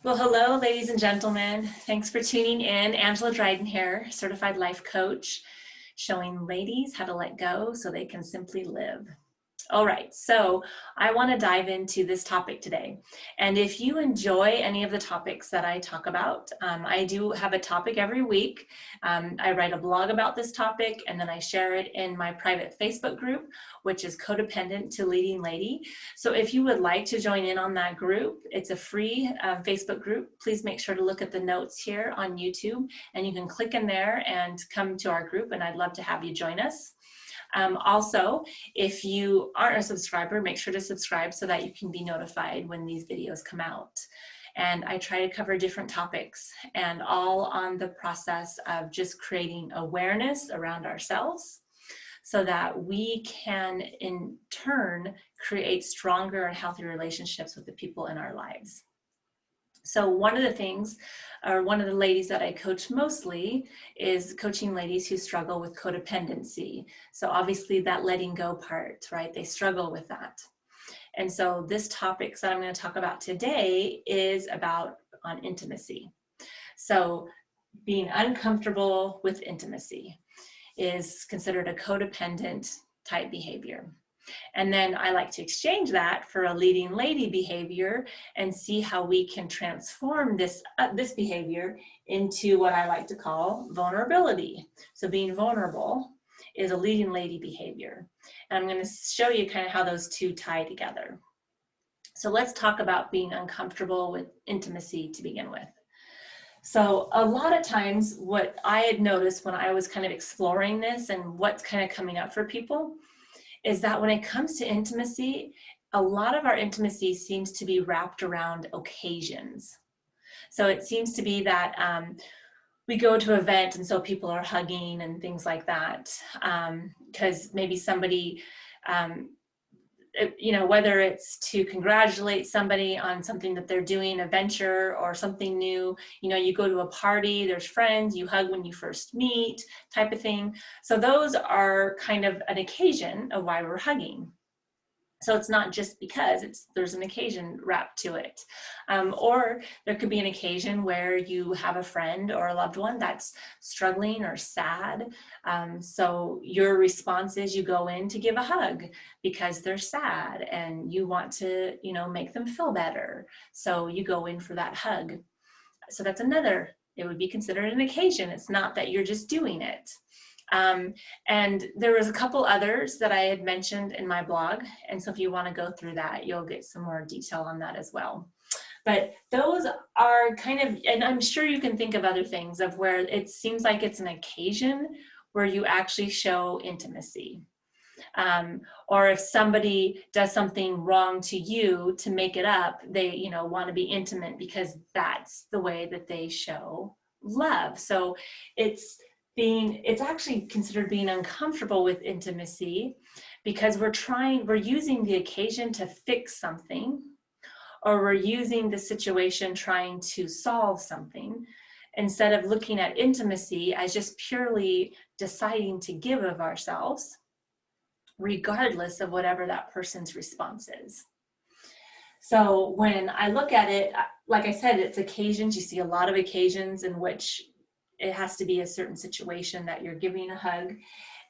Well, hello, ladies and gentlemen. Thanks for tuning in. Angela Dryden here, certified life coach, showing ladies how to let go so they can simply live. All right, so I want to dive into this topic today. And if you enjoy any of the topics that I talk about, I do have a topic every week. I write a blog about this topic, and then I share it in my private Facebook group, which is Codependent to Leading Lady. So if you would like to join in on that group, it's a free Facebook group. Please make sure to look at the notes here on YouTube, and you can click in there and come to our group, and I'd love to have you join us. Also, if you aren't a subscriber, make sure to subscribe so that you can be notified when these videos come out. And I try to cover different topics, and all on the process of just creating awareness around ourselves so that we can in turn create stronger and healthier relationships with the people in our lives. So one of the things, or one of the ladies that I coach mostly is coaching ladies who struggle with codependency. So obviously that letting go part, right? They struggle with that. And so this topic that I'm going to talk about today is about on intimacy. So being uncomfortable with intimacy is considered a codependent type behavior. And then I like to exchange that for a leading lady behavior and see how we can transform this behavior into what I like to call vulnerability. So being vulnerable is a leading lady behavior. And I'm going to show you kind of how those two tie together. So let's talk about being uncomfortable with intimacy to begin with. So a lot of times what I had noticed when I was kind of exploring this and what's kind of coming up for people is that when it comes to intimacy, a lot of our intimacy seems to be wrapped around occasions. So it seems to be that we go to an event and so people are hugging and things like that, because maybe somebody, whether it's to congratulate somebody on something that they're doing, a venture or something new, you go to a party, there's friends, you hug when you first meet, type of thing. So those are kind of an occasion of why we're hugging. So it's not just because there's an occasion wrapped to it. Or there could be an occasion where you have a friend or a loved one that's struggling or sad. So your response is you go in to give a hug because they're sad and you want to, make them feel better. So you go in for that hug. So that's it would be considered an occasion. It's not that you're just doing it. And there was a couple others that I had mentioned in my blog. And so if you want to go through that, you'll get some more detail on that as well. But those are kind of, and I'm sure you can think of other things of where it seems like it's an occasion where you actually show intimacy. Or if somebody does something wrong to you to make it up, they, want to be intimate because that's the way that they show love. So it's actually considered being uncomfortable with intimacy because we're using the occasion to fix something, or we're using the situation trying to solve something instead of looking at intimacy as just purely deciding to give of ourselves, regardless of whatever that person's response is. So when I look at it, like I said, it's occasions. You see a lot of occasions in which it has to be a certain situation that you're giving a hug.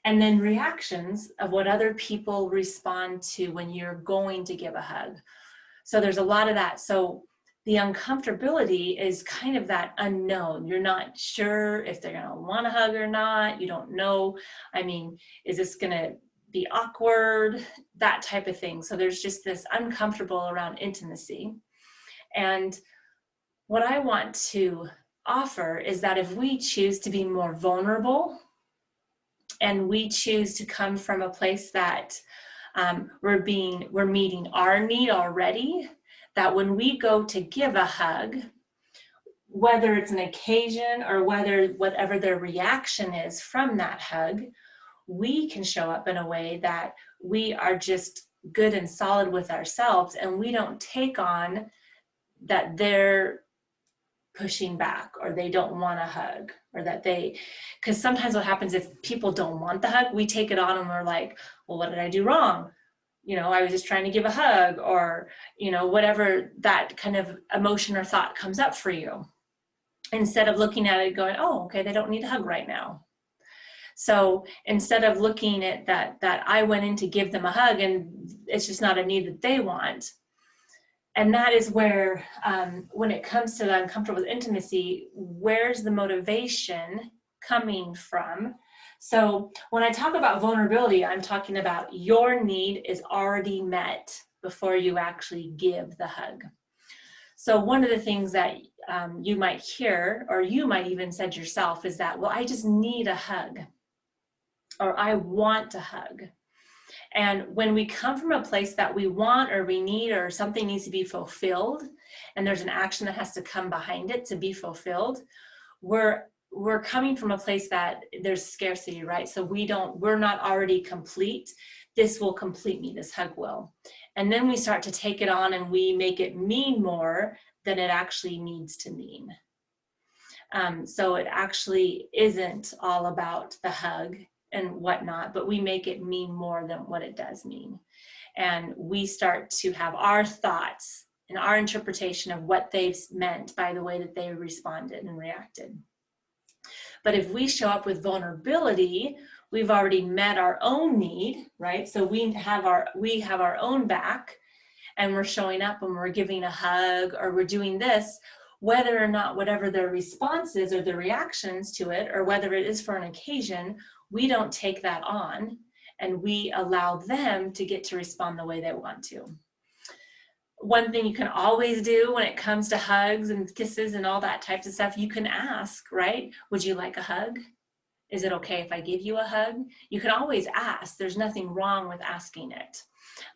And then reactions of what other people respond to when you're going to give a hug. So there's a lot of that. So the uncomfortability is kind of that unknown. You're not sure if they're going to want a hug or not. You don't know. I mean, is this going to be awkward? That type of thing. So there's just this uncomfortable around intimacy. And what I want to offer is that if we choose to be more vulnerable and we choose to come from a place that we're meeting our need already, that when we go to give a hug, whether it's an occasion or whatever their reaction is from that hug, we can show up in a way that we are just good and solid with ourselves, and we don't take on that they're pushing back or they don't want a hug, or that because sometimes what happens if people don't want the hug, we take it on and we're like, well, what did I do wrong? you know, I was just trying to give a hug, or, you know, whatever that kind of emotion or thought comes up for you. Instead of looking at it going, oh, okay, they don't need a hug right now. So instead of looking at that I went in to give them a hug and it's just not a need that they want. And that is where, when it comes to the uncomfortable with intimacy, where's the motivation coming from? So when I talk about vulnerability, I'm talking about your need is already met before you actually give the hug. So one of the things that you might hear, or you might even said yourself, is that, well, I just need a hug, or I want a hug. And when we come from a place that we want or we need, or something needs to be fulfilled, and there's an action that has to come behind it to be fulfilled, we're coming from a place that there's scarcity, right? So we're not already complete. This will complete me, this hug will. And then we start to take it on and we make it mean more than it actually needs to mean. So it actually isn't all about the hug and whatnot, but we make it mean more than what it does mean. And we start to have our thoughts and our interpretation of what they've meant by the way that they responded and reacted. But if we show up with vulnerability, we've already met our own need, right? So we have our own back, and we're showing up and we're giving a hug, or we're doing this, whether or not whatever their response is or their reactions to it, or whether it is for an occasion, we don't take that on and we allow them to get to respond the way they want to. One thing you can always do when it comes to hugs and kisses and all that types of stuff, you can ask, right? Would you like a hug? Is it okay if I give you a hug? You can always ask. There's nothing wrong with asking it.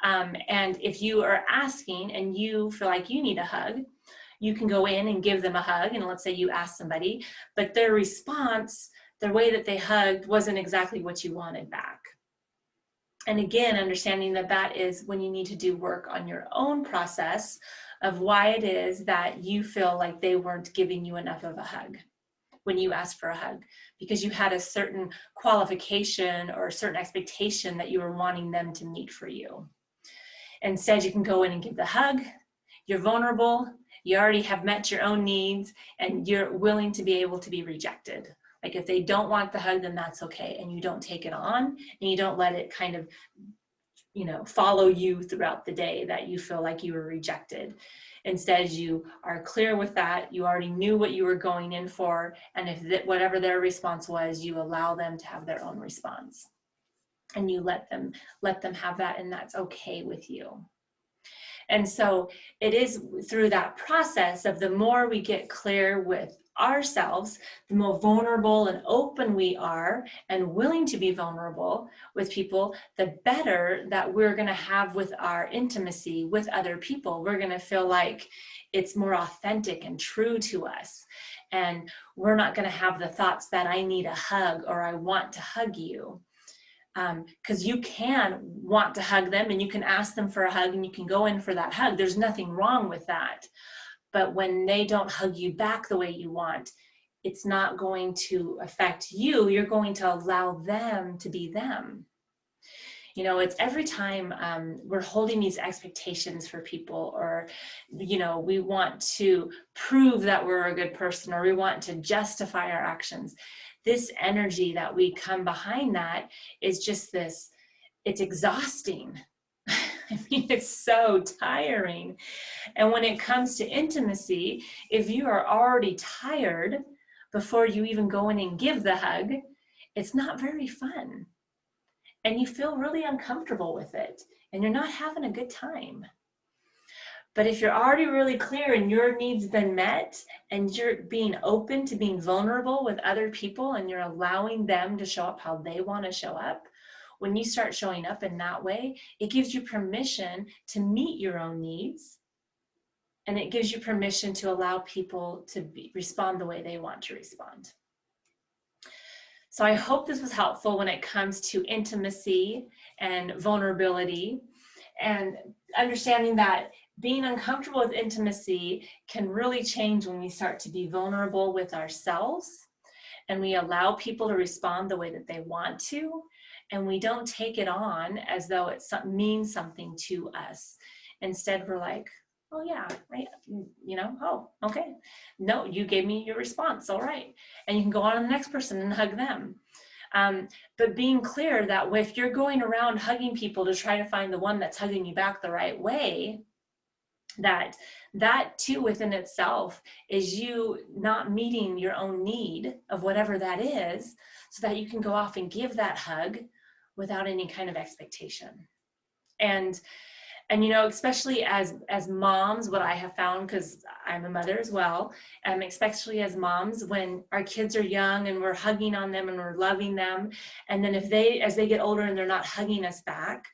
And if you are asking and you feel like you need a hug, you can go in and give them a hug. And let's say you ask somebody, but their response, the way that they hugged wasn't exactly what you wanted back. And again, understanding that that is when you need to do work on your own process of why it is that you feel like they weren't giving you enough of a hug when you asked for a hug, because you had a certain qualification or a certain expectation that you were wanting them to meet for you. Instead, you can go in and give the hug. You're vulnerable. You already have met your own needs, and you're willing to be able to be rejected. Like if they don't want the hug, then that's okay. And you don't take it on, and you don't let it kind of, you know, follow you throughout the day that you feel like you were rejected. Instead, you are clear with that. You already knew what you were going in for. And if whatever their response was, you allow them to have their own response. And you let them have that, and that's okay with you. And so it is through that process of the more we get clear with ourselves, the more vulnerable and open we are and willing to be vulnerable with people, the better that we're going to have with our intimacy with other people. We're going to feel like it's more authentic and true to us. And we're not going to have the thoughts that I need a hug or I want to hug you. Because you can want to hug them and you can ask them for a hug and you can go in for that hug. There's nothing wrong with that. But when they don't hug you back the way you want, it's not going to affect you. You're going to allow them to be them. You know, it's every time we're holding these expectations for people, or, you know, we want to prove that we're a good person, or we want to justify our actions. This energy that we come behind that is just this, it's exhausting. I mean, it's so tiring. And when it comes to intimacy, if you are already tired before you even go in and give the hug, it's not very fun. And you feel really uncomfortable with it, and you're not having a good time. But if you're already really clear and your needs been met, and you're being open to being vulnerable with other people, and you're allowing them to show up how they want to show up, when you start showing up in that way, it gives you permission to meet your own needs, and it gives you permission to allow people to respond the way they want to respond. So I hope this was helpful when it comes to intimacy and vulnerability, and understanding that being uncomfortable with intimacy can really change when we start to be vulnerable with ourselves and we allow people to respond the way that they want to, and we don't take it on as though it means something to us. Instead, we're like, oh yeah, right, you know, oh, okay. No, you gave me your response, all right. And you can go on to the next person and hug them. But being clear that if you're going around hugging people to try to find the one that's hugging you back the right way, that too within itself is you not meeting your own need of whatever that is, so that you can go off and give that hug without any kind of expectation. And you know, especially as moms, what I have found, because I'm a mother as well, especially as moms, when our kids are young and we're hugging on them and we're loving them, and then as they get older and they're not hugging us back,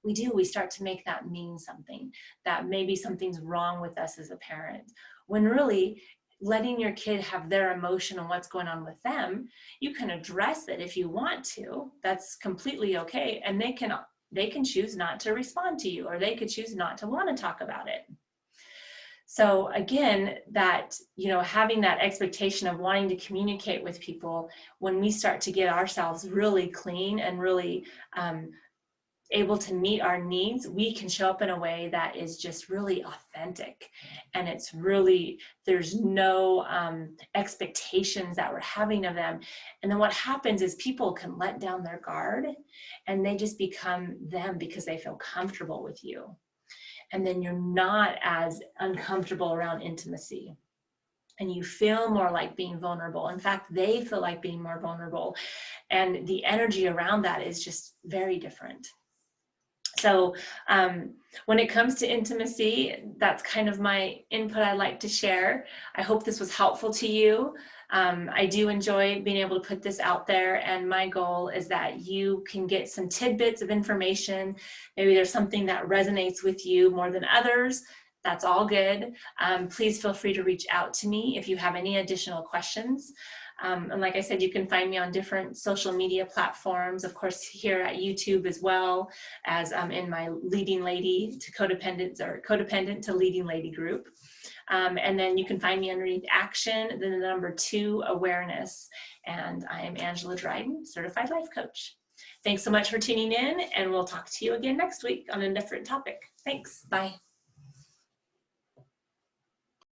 we start to make that mean something, that maybe something's wrong with us as a parent, when really letting your kid have their emotion and what's going on with them, you can address it if you want to. That's completely okay, and they can choose not to respond to you, or they could choose not to want to talk about it. So again, that, you know, having that expectation of wanting to communicate with people, when we start to get ourselves really clean and really able to meet our needs, we can show up in a way that is just really authentic. And it's really, there's no expectations that we're having of them. And then what happens is people can let down their guard and they just become them because they feel comfortable with you. And then you're not as uncomfortable around intimacy. And you feel more like being vulnerable. In fact, they feel like being more vulnerable. And the energy around that is just very different. So when it comes to intimacy, that's kind of my input I'd like to share. I hope this was helpful to you. I do enjoy being able to put this out there, and my goal is that you can get some tidbits of information. Maybe there's something that resonates with you more than others. That's all good. Please feel free to reach out to me if you have any additional questions. And like I said, you can find me on different social media platforms, of course, here at YouTube, as well as in my Leading Lady to Codependent, or Codependent to Leading Lady group. And then you can find me underneath Action, then the number 2, Awareness. And I am Angela Dryden, Certified Life Coach. Thanks so much for tuning in, and we'll talk to you again next week on a different topic. Thanks. Bye.